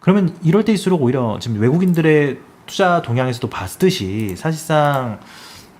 그러면 이럴 때일수록 오히려 지금 외국인들의 투자 동향에서도 봤듯이 사실상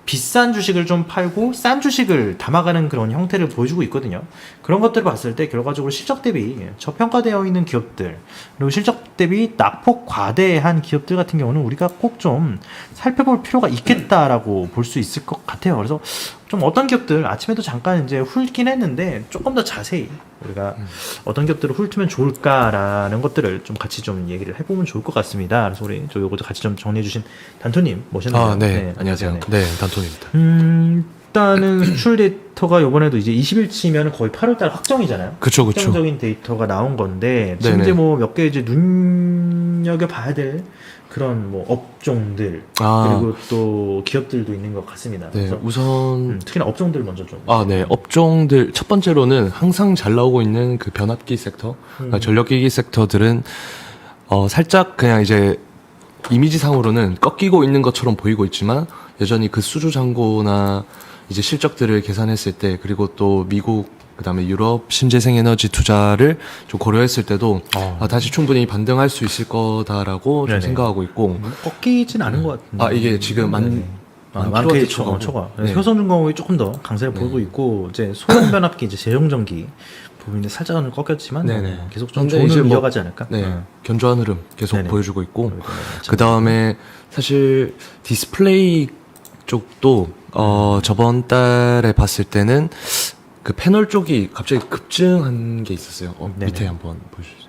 비싼 주식을 좀 팔고 싼 주식을 담아가는 그런 형태를 보여주고 있거든요. 그런 것들을 봤을 때 결과적으로 실적 대비 저평가되어 있는 기업들, 그리고 실적 대비 낙폭 과대한 기업들 같은 경우는 우리가 꼭 좀 살펴볼 필요가 있겠다라고 볼 수 있을 것 같아요. 그래서 좀 어떤 기업들 아침에도 잠깐 이제 훑긴 했는데 조금 더 자세히 우리가 어떤 기업들을 훑으면 좋을까라는 것들을 좀 같이 좀 얘기를 해보면 좋을 것 같습니다. 그래서 우리 저 요것도 같이 좀 정리해주신 단토님 모셨는데요. 네, 안녕하세요. 네, 단토입니다. 일단은 수출 데이터가 이번에도 이제 20일치면 거의 8월달 확정이잖아요. 그쵸. 확정적인 데이터가 나온 건데 지금 네네. 이제 뭐 몇 개 이제 눈여겨 봐야 될 그런 뭐 업종들 그리고 또 기업들도 있는 것 같습니다. 네, 그래서 우선 특히나 업종들 먼저 좀. 네, 업종들 첫 번째로는 항상 잘 나오고 있는 그 변압기 섹터, 그러니까 전력기기 섹터들은 살짝 그냥 이제 이미지상으로는 꺾이고 있는 것처럼 보이고 있지만 여전히 그 수주 잔고나 이제 실적들을 계산했을 때 그리고 또 미국 그다음에 유럽 신재생 에너지 투자를 좀 고려했을 때도 다시 충분히 반등할 수 있을 거다라고 좀 네네. 생각하고 있고 꺾이진 않은 것 같은데. 이게 지금 많게 초과. 초과. 네. 효성중공업이 조금 더 강세를 보이고 있고 이제 소형 변압기 이제 재정전기 부분이 살짝은 꺾였지만 네네. 계속 좀 근데 좋은 이제 흐름 뭐- 이어가지 않을까? 네, 견조한 흐름 계속 네네. 보여주고 있고 네. 그 다음에 사실 디스플레이 쪽도 저번 달에 봤을 때는 그 패널 쪽이 갑자기 급증한 게 있었어요. 네네. 밑에 한번 보여주세요.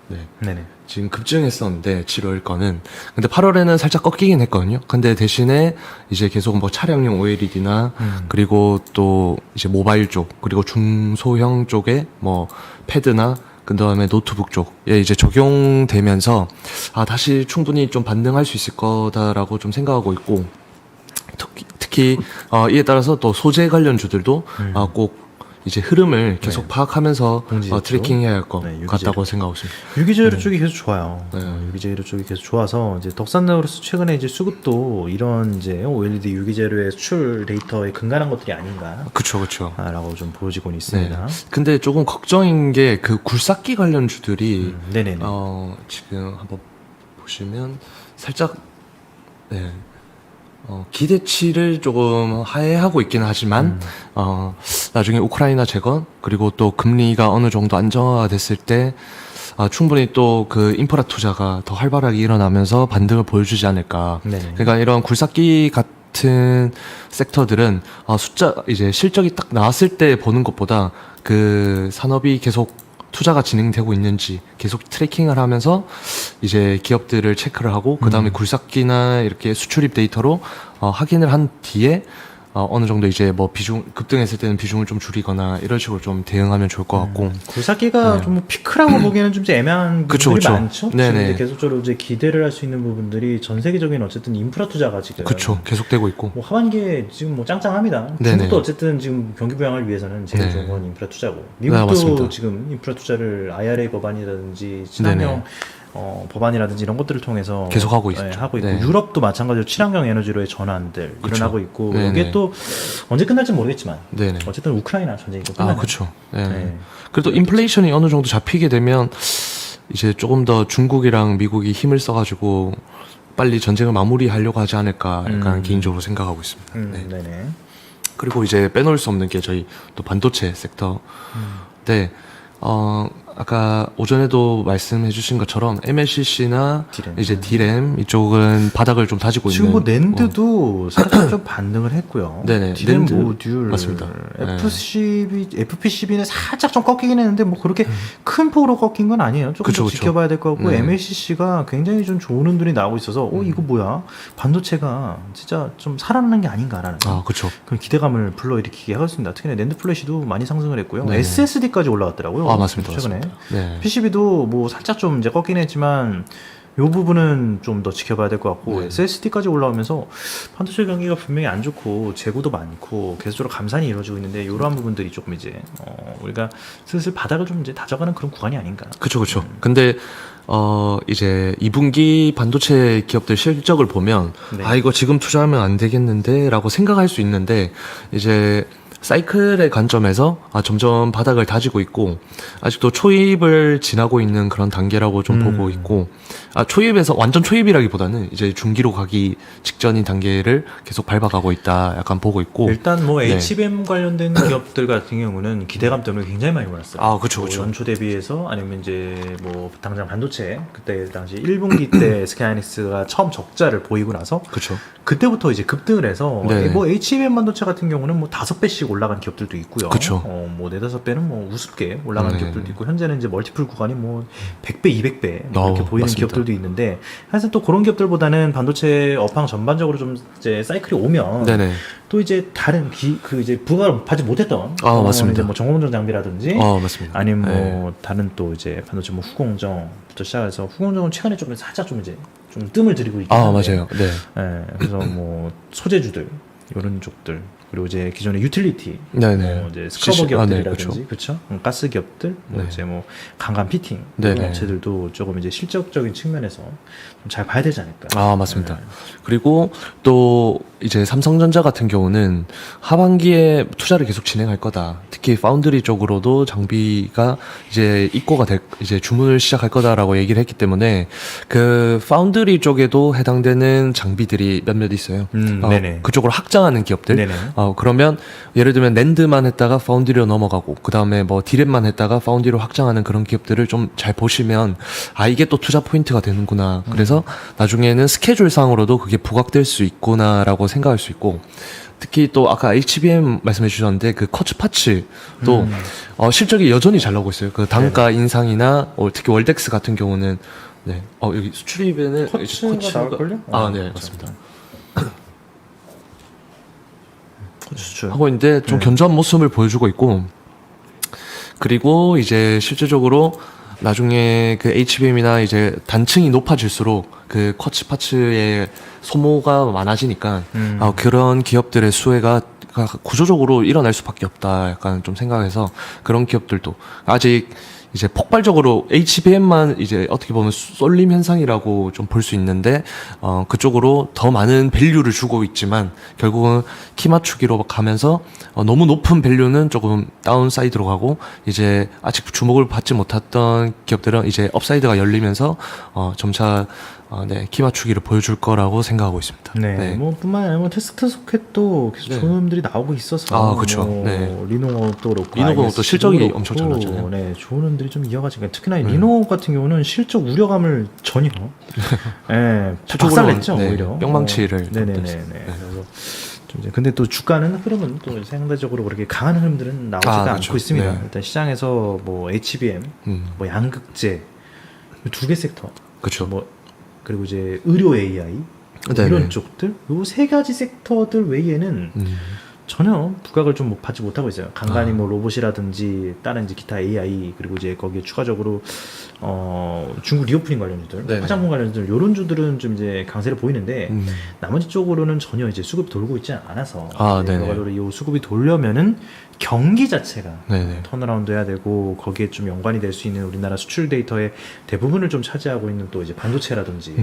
네, 네네. 지금 급증했었는데 7월 거는 근데 8월에는 살짝 꺾이긴 했거든요. 근데 대신에 이제 계속 뭐 차량용 OLED나 그리고 또 이제 모바일 쪽 그리고 중소형 쪽에 뭐 패드나 그 다음에 노트북 쪽에 이제 적용되면서 다시 충분히 좀 반등할 수 있을 거다라고 좀 생각하고 있고 특히 이에 따라서 또 소재 관련주들도 꼭 이제 흐름을 계속 네. 파악하면서 공지죠. 트래킹해야 할 것 네, 유기재료. 같다고 생각하고 있습니다. 유기재료 쪽이 계속 좋아요. 네. 유기재료 쪽이 계속 좋아서 이제 덕산나우루스 최근에 이제 수급도 이런 이제 OLED 유기재료의 수출 데이터에 근간한 것들이 아닌가. 그쵸. 라고 좀 보여지고는 네. 있습니다. 근데 조금 걱정인 게 그 굴삭기 관련주들이 네네네. 지금 한번 보시면 살짝 네. 기대치를 조금 하회하고 있기는 하지만 나중에 우크라이나 재건 그리고 또 금리가 어느 정도 안정화가 됐을 때 충분히 또 그 인프라 투자가 더 활발하게 일어나면서 반등을 보여주지 않을까. 네네. 그러니까 이런 굴삭기 같은 섹터들은 숫자 이제 실적이 딱 나왔을 때 보는 것보다 그 산업이 계속 투자가 진행되고 있는지 계속 트래킹을 하면서 이제 기업들을 체크를 하고 그 다음에 굴삭기나 이렇게 수출입 데이터로 확인을 한 뒤에 어느 정도 이제 뭐 비중 급등했을 때는 비중을 좀 줄이거나 이런 식으로 좀 대응하면 좋을 것 같고. 굴삭기가 좀 피크라고 보기에는 좀 이제 애매한 부분들이 그쵸. 많죠. 지금 네네. 이제 계속적으로 이제 기대를 할 수 있는 부분들이 전 세계적인 어쨌든 인프라 투자가 지금 그쵸. 계속되고 있고. 뭐 하반기에 지금 뭐 짱짱합니다. 네네. 중국도 어쨌든 지금 경기 부양을 위해서는 제일 네. 좋은 건 인프라 투자고 네, 미국도 맞습니다. 지금 인프라 투자를 IRA 법안이라든지 친환경 네네. 법안이라든지 이런 것들을 통해서 계속 하고 있죠. 하고 있고 네. 유럽도 마찬가지로 친환경 에너지로의 전환들 그쵸. 일어나고 있고 네네. 이게 또 언제 끝날지 모르겠지만 네네. 어쨌든 우크라이나 전쟁이 또 끝나면 그쵸. 네. 네. 그래도 인플레이션이 어느 정도 잡히게 되면 이제 조금 더 중국이랑 미국이 힘을 써가지고 빨리 전쟁을 마무리하려고 하지 않을까 약간 개인적으로 생각하고 있습니다. 네. 네네. 그리고 이제 빼놓을 수 없는 게 저희 또 반도체 섹터. 네. 아까 오전에도 말씀해 주신 것처럼 MLCC나 디램. 이제 D램 이쪽은 바닥을 좀 다지고 지금 뭐 있는 낸드도 살짝 좀 반등을 했고요. 네네. 디램 낸드. 모듈 맞습니다. FPCB는 살짝 좀 꺾이긴 했는데 뭐 그렇게 큰 폭으로 꺾인 건 아니에요. 조금 그쵸, 더 그쵸. 지켜봐야 될 것 같고 네. MLCC가 굉장히 좀 좋은 흔들이 나오고 있어서 이거 뭐야 반도체가 진짜 좀 살아나는 게 아닌가라는 그쵸. 그런 기대감을 불러일으키게 하고 있습니다. 특히나 낸드 플래시도 많이 상승을 했고요. 네네. SSD까지 올라갔더라고요. 맞습니다. 최근에. 맞습니다. 네. PCB도 뭐 살짝 좀 이제 꺾긴 했지만 요 부분은 좀 더 지켜봐야 될 것 같고 네. SSD까지 올라오면서 반도체 경기가 분명히 안 좋고 재고도 많고 계속적으로 감산이 이루어지고 있는데 이러한 부분들이 조금 이제 우리가 슬슬 바닥을 좀 이제 다져가는 그런 구간이 아닌가. 그쵸. 근데 이제 2분기 반도체 기업들 실적을 보면 네. 이거 지금 투자하면 안 되겠는데 라고 생각할 수 있는데 이제 사이클의 관점에서 점점 바닥을 다지고 있고 아직도 초입을 지나고 있는 그런 단계라고 좀 보고 있고 초입에서 완전 초입이라기보다는 이제 중기로 가기 직전인 단계를 계속 밟아가고 있다 약간 보고 있고 일단 뭐 네. HBM 관련된 기업들 같은 경우는 기대감 때문에 굉장히 많이 올랐어요. 그쵸, 뭐 그쵸. 연초 대비해서 아니면 이제 뭐 당장 반도체 그때 당시 1분기 때 스카이하이닉스가 처음 적자를 보이고 나서 그쵸. 그때부터 이제 급등을 해서 네. 뭐 HBM 반도체 같은 경우는 뭐 5배씩 올라간 기업들도 있고요. 그쵸. 뭐 4-5배는 뭐 우습게 올라간 네. 기업들도 있고 현재는 이제 멀티플 구간이 뭐 100배, 200배 뭐 이렇게 보이는 맞습니다. 기업들도 있는데 사실 또 그런 기업들보다는 반도체 업황 전반적으로 좀 이제 사이클이 오면 네네. 또 이제 다른 그 이제 부가를 받지 못했던 맞습니다. 이제 뭐 정공정 장비라든지 맞습니다. 아니면 뭐 네. 다른 또 이제 반도체 뭐 후공정부터 시작해서 후공정은 최근에 좀 살짝 좀 이제 좀 뜸을 들이고 있긴 한데 맞아요. 네. 그래서 뭐 소재주들 이런 쪽들 그리고 이제 기존의 유틸리티 네네. 뭐 이제 스크러버 기업들이라든지 네, 그렇죠 가스 기업들 뭐 네. 이제 뭐 강간 피팅 네네. 이런 업체들도 조금 이제 실적적인 측면에서 좀 잘 봐야 되지 않을까. 맞습니다. 그리고 또 이제 삼성전자 같은 경우는 하반기에 투자를 계속 진행할 거다. 특히 파운드리 쪽으로도 장비가 이제 입고가 이제 주문을 시작할 거다라고 얘기를 했기 때문에 그 파운드리 쪽에도 해당되는 장비들이 몇몇 있어요. 네네. 그쪽으로 확장하는 기업들. 네네. 그러면 예를 들면 낸드만 했다가 파운드리로 넘어가고 그 다음에 뭐 디램만 했다가 파운드리로 확장하는 그런 기업들을 좀 잘 보시면 이게 또 투자 포인트가 되는구나. 그래서 나중에는 스케줄상으로도 그게 부각될 수 있구나라고 생각할 수 있고 특히 또 아까 HBM 말씀해 주셨는데 그 커츠 파츠도 실적이 여전히 잘 나오고 있어요. 그 단가 인상이나 특히 월덱스 같은 경우는 네. 여기 수출입에는 커츠가 나올걸요? 네, 맞습니다. 커츠 수출 하고 있는데 좀 견조한 모습을 보여주고 있고 그리고 이제 실제적으로 나중에 그 HBM이나 이제 단층이 높아질수록 그 쿼츠 파츠의 소모가 많아지니까 그런 기업들의 수혜가 구조적으로 일어날 수밖에 없다 약간 좀 생각해서 그런 기업들도 아직 이제 폭발적으로 HBM만 이제 어떻게 보면 쏠림 현상이라고 좀 볼 수 있는데 그쪽으로 더 많은 밸류를 주고 있지만 결국은 키 맞추기로 가면서 너무 높은 밸류는 조금 다운사이드로 가고 이제 아직 주목을 받지 못했던 기업들은 이제 업사이드가 열리면서 점차 키 맞추기를 보여줄 거라고 생각하고 있습니다. 네, 뭐 뿐만 아니라 뭐 테스트 소켓도 계속 네. 좋은 놈들이 나오고 있어서 그쵸. 뭐 네. 리노업도 그렇고 리노업도 실적이 그렇고, 엄청 잘 나왔잖아요. 네, 좋은 놈들이 좀 이어가지니까 특히나 리노업 같은 경우는 실적 우려감을 전혀 박살냈죠 네, 오히려 뿅망치를 네네네. 냈어요. 그래서 좀 이제 근데 또 주가는 흐름은 또 상대적으로 그렇게 강한 흐름들은 나오지가 그렇죠. 않고 있습니다. 네. 일단 시장에서 뭐 HBM, 뭐 양극재 두 개 섹터, 그렇죠. 뭐 그리고 이제 의료 AI 네네. 이런 쪽들 요 세 가지 섹터들 외에는 전혀 부각을 좀 받지 못하고 있어요. 간간히 뭐 로봇이라든지 다른 이제 기타 AI 그리고 이제 거기에 추가적으로 중국 리오프닝 관련주들, 네네. 화장품 관련주들 요런 주들은 좀 이제 강세를 보이는데 나머지 쪽으로는 전혀 이제 수급이 돌고 있지 않아서 네네. 결과적으로 이 수급이 돌려면은 경기 자체가 네네. 턴어라운드 해야 되고 거기에 좀 연관이 될 수 있는 우리나라 수출 데이터의 대부분을 좀 차지하고 있는 또 이제 반도체라든지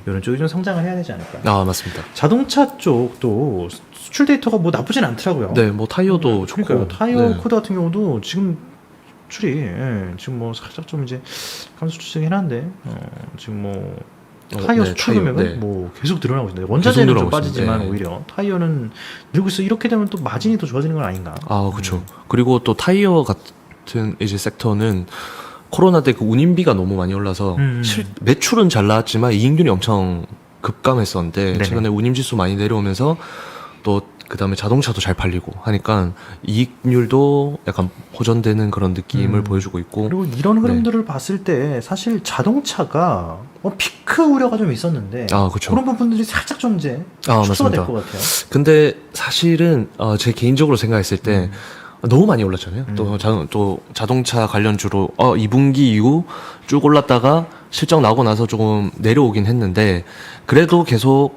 이런 쪽이 좀 성장을 해야 되지 않을까. 맞습니다. 자동차 쪽도 수출 데이터가 뭐 나쁘진 않더라고요. 네, 뭐 타이어도 좋고. 그러니까요. 타이어 네. 코드 같은 경우도 지금 수출이 지금 뭐 살짝 좀 이제 감소 추세긴 한데 지금 뭐 타이어 수출 타이어, 금액은 네. 뭐 계속 늘어나고 있는데 원자재는 좀 늘어나고 빠지지만 있습니다. 네. 오히려 타이어는 늘고 있어. 이렇게 되면 또 마진이 더 좋아지는 건 아닌가? 그렇죠. 그리고 또 타이어 같은 이제 섹터는 코로나 때 그 운임비가 너무 많이 올라서 매출은 잘 나왔지만 이익률이 엄청 급감했었는데 네네. 최근에 운임지수 많이 내려오면서 또 그다음에 자동차도 잘 팔리고 하니까 이익률도 약간 호전되는 그런 느낌을 보여주고 있고 그리고 이런 흐름들을 봤을 때 사실 자동차가 피크 우려가 좀 있었는데 그렇죠. 그런 부분들이 살짝 좀 이제 축소가 될 맞습니다. 것 같아요. 근데 사실은 제 개인적으로 생각했을 때 너무 많이 올랐잖아요. 또 자동차 관련주로 2분기 이후 쭉 올랐다가 실적 나오고 나서 조금 내려오긴 했는데 그래도 계속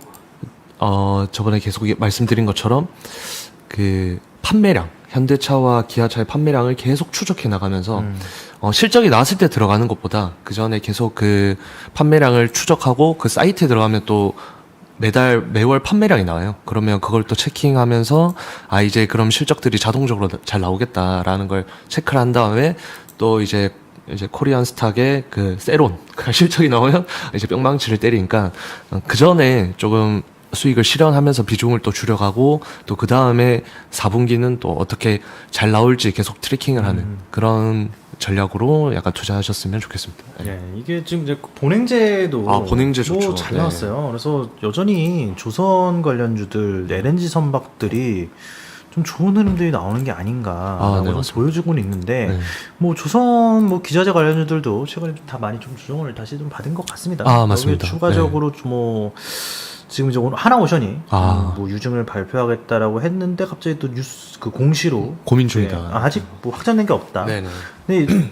저번에 계속 말씀드린 것처럼 그 판매량 현대차와 기아차의 판매량을 계속 추적해 나가면서 실적이 나왔을 때 들어가는 것보다 그 전에 계속 그 판매량을 추적하고 그 사이트에 들어가면 또 매월 판매량이 나와요. 그러면 그걸 또 체킹하면서 이제 그럼 실적들이 자동적으로 잘 나오겠다라는 걸 체크를 한 다음에 또 이제 코리안 스탁의 그 세론 실적이 나오면 이제 뿅망치를 때리니까 그 전에 조금 수익을 실현하면서 비중을 또 줄여가고 또 그 다음에 4분기는 또 어떻게 잘 나올지 계속 트래킹을 하는 그런 전략으로 약간 투자하셨으면 좋겠습니다. 예, 이게 지금 이제 본행제도 본행제 좋죠. 잘 네. 나왔어요. 그래서 여전히 조선 관련주들 LNG 선박들이 좀 좋은 흐름들이 나오는 게 아닌가라고 네, 맞습니다. 보여주고는 있는데 네. 뭐 조선 뭐 기자재 관련주들도 최근에 다 많이 좀 조정을 다시 좀 받은 것 같습니다. 맞습니다. 여기에 추가적으로 뭐 지금 이제 오늘 하나오션이 뭐 유증을 발표하겠다라고 했는데 갑자기 또 뉴스 그 공시로 고민 중이다. 네, 아직 뭐 확정된 게 없다. 네네. 근데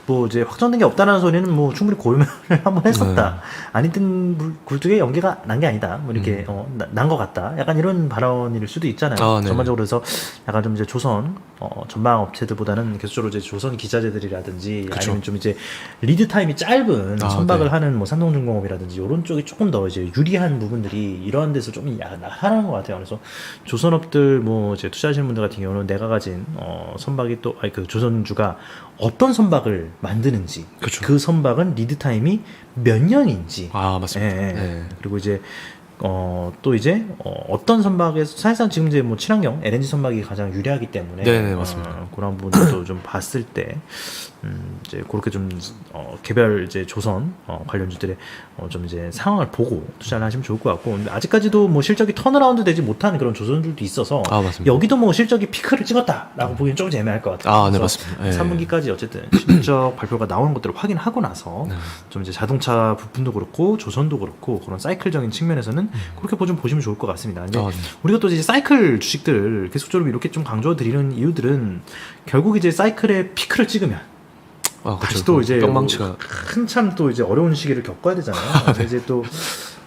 뭐 이제 확정된 게 없다는 소리는 뭐 충분히 고민을 한번 했었다. 아니든 굴뚝에 연기가 난 게 아니다. 뭐 이렇게 난 것 같다. 약간 이런 발언일 수도 있잖아요. 네. 전반적으로 그래서 약간 좀 이제 조선 전방 업체들보다는 계속적으로 이제 조선 기자재들이라든지 그쵸. 아니면 좀 이제 리드 타임이 짧은 선박을 네. 하는 뭐 산동중공업이라든지 이런 쪽이 조금 더 이제 유리한 부분들이 이러한 데서 좀 나타나는 것 같아요. 그래서 조선업들 뭐 이제 투자하시는 분들 같은 경우는 내가 가진 선박이 또 그 조선주가 어떤 선박을 만드는지 그쵸. 그 선박은 리드 타임이 몇 년인지 맞습니다. 예, 예. 네. 그리고 이제 또 이제 어떤 선박에서 사실상 지금 이제 뭐 친환경 LNG 선박이 가장 유리하기 때문에 네네, 맞습니다. 그런 부분도 좀 봤을 때 이제 그렇게 좀 개별 이제 조선 관련주들의 좀 이제 상황을 보고 투자를 하시면 좋을 것 같고 근데 아직까지도 뭐 실적이 턴어라운드 되지 못한 그런 조선들도 있어서 맞습니다. 여기도 뭐 실적이 피크를 찍었다라고 보기엔 조금 애매할 것 같아요. 네, 그래서 맞습니다. 네. 3분기까지 어쨌든 실적 발표가 나오는 것들을 확인하고 나서 좀 이제 자동차 부품도 그렇고 조선도 그렇고 그런 사이클적인 측면에서는 그렇게 좀 보시면 좋을 것 같습니다. 근데 네. 우리가 또 이제 사이클 주식들을 계속적으로 이렇게 좀 강조드리는 이유들은 결국 이제 사이클의 피크를 찍으면 다시 또 이제 뿅망치가 한참 또 이제 어려운 시기를 겪어야 되잖아요. 그래서 이제 또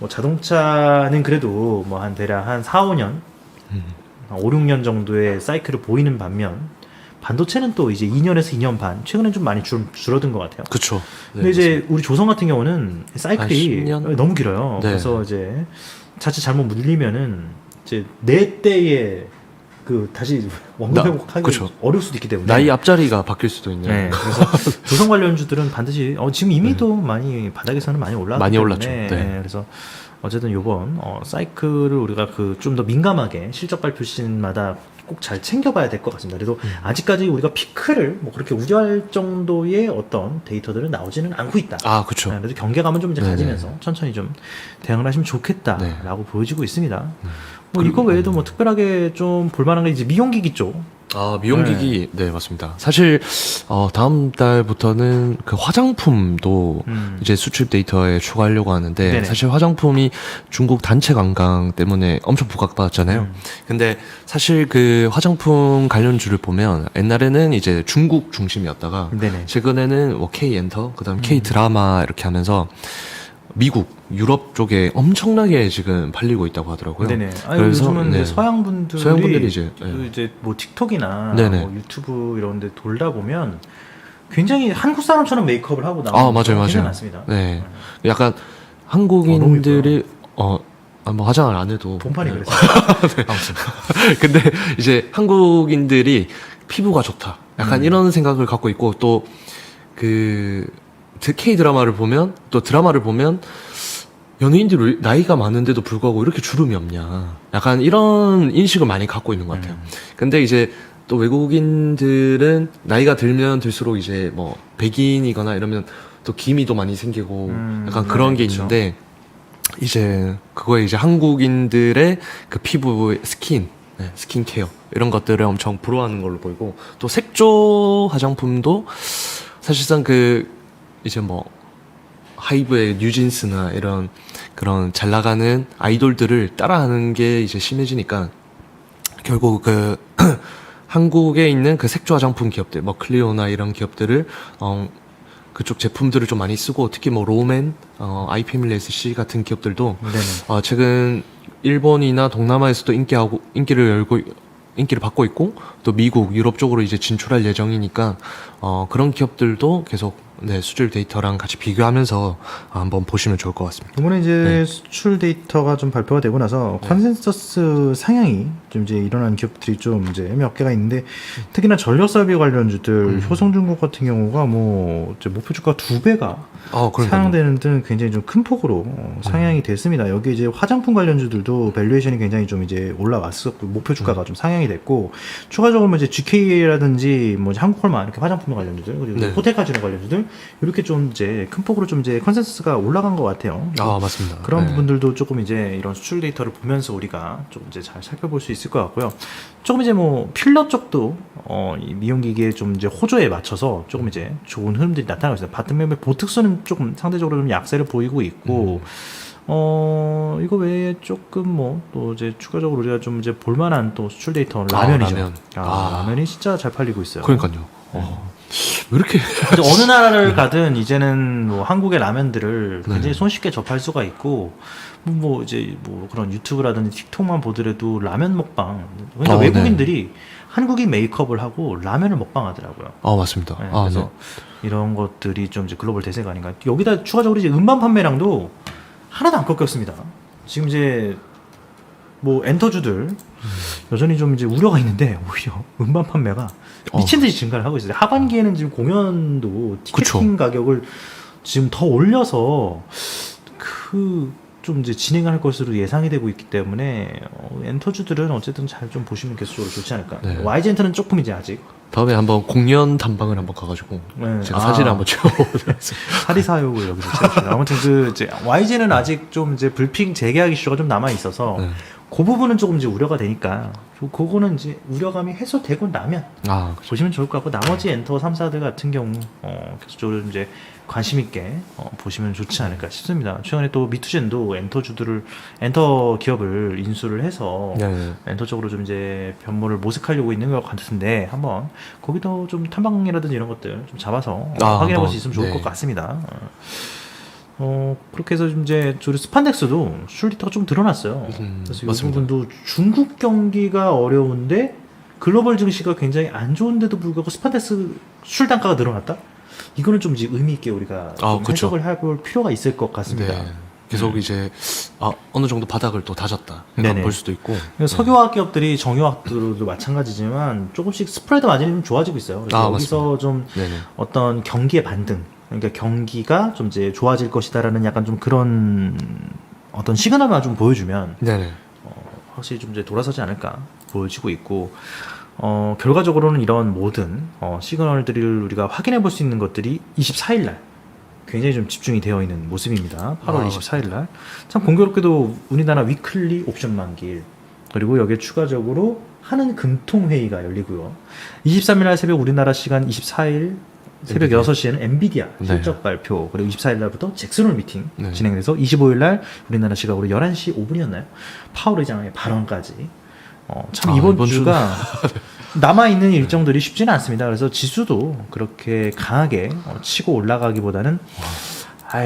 뭐 자동차는 그래도 뭐 한 대략 한 4, 5년, 한 5, 6년 정도의 사이클을 보이는 반면 반도체는 또 이제 2년에서 2년 반 최근엔 좀 많이 줄어든 것 같아요. 그쵸. 네, 근데 이제 우리 조선 같은 경우는 사이클이 한 10년? 너무 길어요. 네. 그래서 이제 자칫 잘못 물리면은 이제 내 때에 그 다시 원금 회복하기 그쵸. 어려울 수도 있기 때문에 나이 앞자리가 바뀔 수도 있는. 네, 그래서 조선 관련주들은 반드시 지금 이미도 많이 바닥에서는 많이 올랐기 많이 때문에 올랐죠. 네. 그래서 어쨌든 요번 사이클을 우리가 그 좀 더 민감하게 실적 발표 시즌마다 꼭 잘 챙겨봐야 될 것 같습니다. 그래도 아직까지 우리가 피크를 뭐 그렇게 우려할 정도의 어떤 데이터들은 나오지는 않고 있다. 그쵸. 그래도 경계감은 좀 이제 네네. 가지면서 천천히 좀 대응을 하시면 좋겠다라고 보여지고 있습니다. 뭐 그리고- 이거 외에도 뭐 특별하게 좀 볼만한 게 이제 미용기기 쪽. 미용기기, 네, 맞습니다. 사실, 다음 달부터는 그 화장품도 이제 수출 데이터에 추가하려고 하는데, 네네. 사실 화장품이 중국 단체 관광 때문에 엄청 부각받았잖아요. 근데 사실 그 화장품 관련주를 보면 옛날에는 이제 중국 중심이었다가, 네네. 최근에는 뭐 K 엔터, 그 다음 K 드라마 이렇게 하면서 미국, 유럽 쪽에 엄청나게 지금 팔리고 있다고 하더라고요. 네네. 아니, 그래서, 요즘은 네. 이제 서양분들이 서양분들이 이제, 그 이제 뭐 틱톡이나 네네. 뭐 유튜브 이런데 돌다 보면 굉장히 한국 사람처럼 메이크업을 하고 나오는 맞아요, 굉장히 맞아요. 많습니다. 네. 약간 한국인들이 뭐 화장을 안 해도 본판이 네. 그랬어요. 아무튼. 근데 이제 한국인들이 피부가 좋다. 약간 이런 생각을 갖고 있고 또 그 K 드라마를 보면 또 드라마를 보면 연예인들이 나이가 많은데도 불구하고 이렇게 주름이 없냐. 약간 이런 인식을 많이 갖고 있는 것 같아요. 근데 이제 또 외국인들은 나이가 들면 들수록 이제 뭐 백인이거나 이러면 또 기미도 많이 생기고 약간 그런 게 그쵸. 있는데 이제 그거에 이제 한국인들의 그 피부 스킨 스킨케어 이런 것들을 엄청 부러워하는 걸로 보이고 또 색조 화장품도 사실상 그 이제 뭐 하이브의 뉴진스나 이런 그런 잘 나가는 아이돌들을 따라하는 게 이제 심해지니까 결국 그 한국에 있는 그 색조 화장품 기업들 뭐 클리오나 이런 기업들을 그쪽 제품들을 좀 많이 쓰고 특히 뭐 로맨, 아이패밀리 SC 같은 기업들도 네네. 최근 일본이나 동남아에서도 인기를 받고 있고 또 미국, 유럽 쪽으로 이제 진출할 예정이니까 그런 기업들도 계속 네, 수출 데이터랑 같이 비교하면서 한번 보시면 좋을 것 같습니다. 이번에 이제 네. 수출 데이터가 좀 발표가 되고 나서 컨센서스 상향이 좀 이제 일어난 기업들이 좀 이제 몇 개가 있는데 특히나 전력 설비 관련주들 효성중공 같은 경우가 뭐 이제 목표 주가 2배가 그러니까요. 상향되는 등 굉장히 좀 큰 폭으로 상향이 됐습니다. 여기 이제 화장품 관련주들도 밸류에이션이 굉장히 좀 이제 올라왔었고 목표 주가가 좀 상향이 됐고 추가적으로 뭐 이제 GK라든지 뭐 이제 한국콜마 이렇게 화장품 관련주들 그리고 네. 호텔카지노 관련주들 이렇게 좀 이제 큰 폭으로 좀 이제 컨센서스가 올라간 것 같아요. 맞습니다. 그런 네. 부분들도 조금 이제 이런 수출 데이터를 보면서 우리가 좀 이제 잘 살펴볼 수 있을 것 같고요. 조금 이제 뭐 필러 쪽도 이 미용기기에 좀 이제 호조에 맞춰서 조금 이제 좋은 흐름들이 나타나고 있습니다. 바텀맵의 보특수는 조금 상대적으로 좀 약세를 보이고 있고 이거 외에 조금 뭐 또 이제 추가적으로 우리가 좀 이제 볼만한 또 수출 데이터 라면이죠. 라면. 라면이 진짜 잘 팔리고 있어요. 그러니까요. 왜 이렇게 이제 어느 나라를 가든 이제는 뭐 한국의 라면들을 굉장히 네. 손쉽게 접할 수가 있고 뭐 이제 뭐 그런 유튜브라든지 틱톡만 보더라도 라면 먹방 그러니까 네. 외국인들이 한국인 메이크업을 하고 라면을 먹방하더라고요. 맞습니다. 네, 그래서 이런 것들이 좀 이제 글로벌 대세가 아닌가. 여기다 추가적으로 이제 음반 판매량도 하나도 안 꺾였습니다. 지금 이제 뭐 엔터주들 여전히 좀 이제 우려가 있는데 오히려 음반 판매가 미친 듯이 증가를 하고 있어요. 하반기에는 지금 공연도 티켓팅 가격을 지금 더 올려서 좀 이제 진행할 것으로 예상이 되고 있기 때문에 엔터주들은 어쨌든 잘 좀 보시면 계속적으로 좋지 않을까. 네. YG엔터는 조금 이제 아직 다음에 한번 공연 단방을 한번 가가지고 네. 제가 사진을 한번 찍어보겠습니다. 사리사욕을 여기서 채웁시다. 아무튼 그 이제 YG는 아직 좀 이제 불핑 재계약 이슈가 좀 남아 있어서 네. 그 부분은 조금 이제 우려가 되니까 그거는 이제 우려감이 해소되고 나면 그렇죠. 보시면 좋을 것 같고 나머지 엔터 3사들 같은 경우 계속적으로 이제 관심 있게 보시면 좋지 않을까 싶습니다. 최근에 또 미투젠도 엔터 기업을 인수를 해서 네. 엔터 쪽으로 좀 이제 변모를 모색하려고 있는 것 같은데 한번 거기도 좀 탐방이라든지 이런 것들 좀 잡아서 확인해 볼 수 있으면 좋을 것 같습니다. 그렇게 해서 좀 이제 저희 스판덱스도 수출 데이터가 좀 드러났어요. 그래서 이 맞습니다. 부분도 중국 경기가 어려운데 글로벌 증시가 굉장히 안 좋은데도 불구하고 스판덱스 수출 단가가 늘어났다? 이거는 좀 이제 의미 있게 우리가 좀 그쵸. 해석을 해볼 필요가 있을 것 같습니다. 네. 계속 이제 어느 정도 바닥을 또 다졌다 네네. 볼 수도 있고. 석유화학 기업들이 정유화학들도 마찬가지지만 조금씩 스프레드 마진이 좀 좋아지고 있어요. 그래서 여기서 좀 네네. 어떤 경기의 반등, 그러니까 경기가 좀 이제 좋아질 것이다라는 약간 좀 그런 어떤 시그널만 좀 보여주면 네네. 확실히 좀 이제 돌아서지 않을까 보여지고 있고 결과적으로는 이런 모든 시그널들을 우리가 확인해 볼 수 있는 것들이 24일 날 굉장히 좀 집중이 되어 있는 모습입니다. 8월 24일 날. 참 공교롭게도 우리나라 위클리 옵션 만기일 그리고 여기에 추가적으로 하는 금통회의가 열리고요. 23일 날 새벽 우리나라 시간 24일 새벽 6시에는 엔비디아 실적 발표 그리고 24일 날부터 잭슨홀 미팅 진행돼서 25일 날 우리나라 시각으로 11시 5분이었나요? 파월 의장의 발언까지 참 이번 주가 남아있는 일정들이 쉽지는 않습니다. 그래서 지수도 그렇게 강하게 치고 올라가기보다는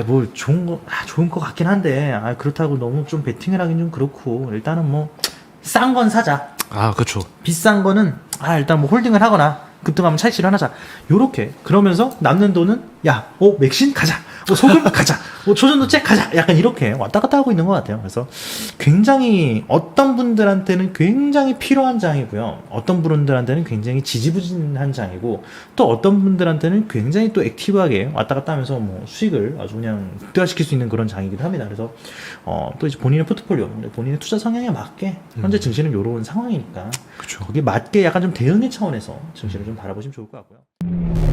뭘 좋은 거 같긴 한데 그렇다고 너무 좀 베팅을 하긴 좀 그렇고 일단은 뭐 싼 건 사자. 그렇죠. 비싼 거는 일단 뭐 홀딩을 하거나 급등하면 차익실현 하자. 요렇게 그러면서 남는 돈은 맥신 가자. 소금 가자. 조선노체 가자. 약간 이렇게 왔다 갔다 하고 있는 것 같아요. 그래서 굉장히 어떤 분들한테는 굉장히 필요한 장이고요. 어떤 분들한테는 굉장히 지지부진한 장이고 또 어떤 분들한테는 굉장히 또 액티브하게 왔다 갔다 하면서 뭐 수익을 아주 그냥 극대화시킬 수 있는 그런 장이기도 합니다. 그래서 또 이제 본인의 포트폴리오, 본인의 투자 성향에 맞게 현재 증시는 요런 상황이니까 그렇죠. 거기에 맞게 약간 좀 대응의 차원에서 증시를 좀 바라보시면 좋을 것 같고요.